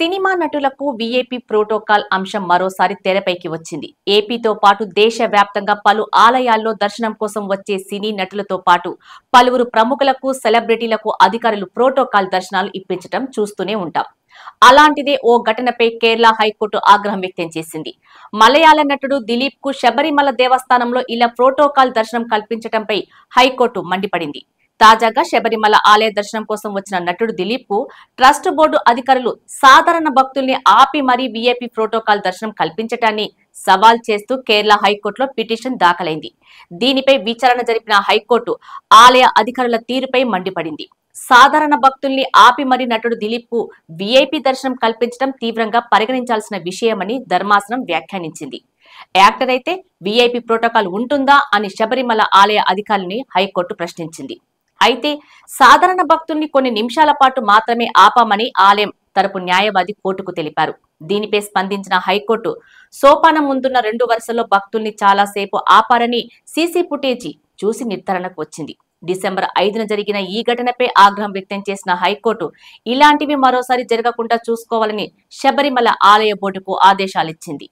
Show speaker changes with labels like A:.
A: Cinema నటులకు VIP protocol అంశం మరోసారి తెరపైకి వచ్చింది. ఏపీతో పాటు దేశవ్యాప్తంగా పలు ఆలయాల్లో దర్శనం కోసం వచ్చే సినీ నటులతో పాటు పలువురు ప్రముఖులకు, సెలబ్రిటీలకు అధికారులు ప్రోటోకాల్ దర్శనాలు ఇప్పించడం చూస్తూనే ఉంటాం. అలాంటిదే ఓ ఘటనపై కేరళ హైకోర్టు ఆగ్రహం వ్యక్తం చేసింది. మలయాళ నటుడు దిలీప్ కు శబరిమల దేవస్థానంలో ఇలా ప్రోటోకాల్ దర్శనం కల్పించడంపై హైకోర్టు మండిపడింది. తాజాగా శబరిమల ఆలయ దర్శనం కోసం వచ్చిన నటుడు దిలీప్ కు ట్రస్ట్ బోర్డు అధికారులు సాధారణ భక్తుల్ని ఆపి మరీ వీఐపీ ప్రోటోకాల్ దర్శనం కల్పించటాన్ని సవాల్ చేస్తూ కేరళ హైకోర్టులో పిటిషన్ దాఖలైంది. దీనిపై విచారణ జరిపిన హైకోర్టు ఆలయ అధికారుల తీరుపై మండిపడింది. సాధారణ భక్తుల్ని ఆపి మరీ నటుడు దిలీప్ కు వీఐపీ దర్శనం కల్పించడం తీవ్రంగా పరిగణించాల్సిన విషయమని ధర్మాసనం వ్యాఖ్యానించింది. యాక్టర్ అయితే వీఐపీ ప్రోటోకాల్ ఉంటుందా అని శబరిమల ఆలయ అధికారులని హైకోర్టు ప్రశ్నించింది. అయితే సాధారణ భక్తుల్ని కొన్ని నిమిషాల పాటు మాత్రమే ఆపామని ఆలయం తరపు న్యాయవాది కోర్టుకు తెలిపారు. దీనిపై స్పందించిన హైకోర్టు సోపానం ముందున్న 2 వరుసల్లో భక్తుల్ని చాలాసేపు ఆపారని సీసీ ఫుటేజీ చూసి నిర్ధారణకు వచ్చింది. డిసెంబర్ 5న జరిగిన ఈ ఘటనపై ఆగ్రహం వ్యక్తం చేసిన హైకోర్టు ఇలాంటివి మరోసారి జరగకుండా చూసుకోవాలని శబరిమల ఆలయ బోర్డుకు ఆదేశాలిచ్చింది.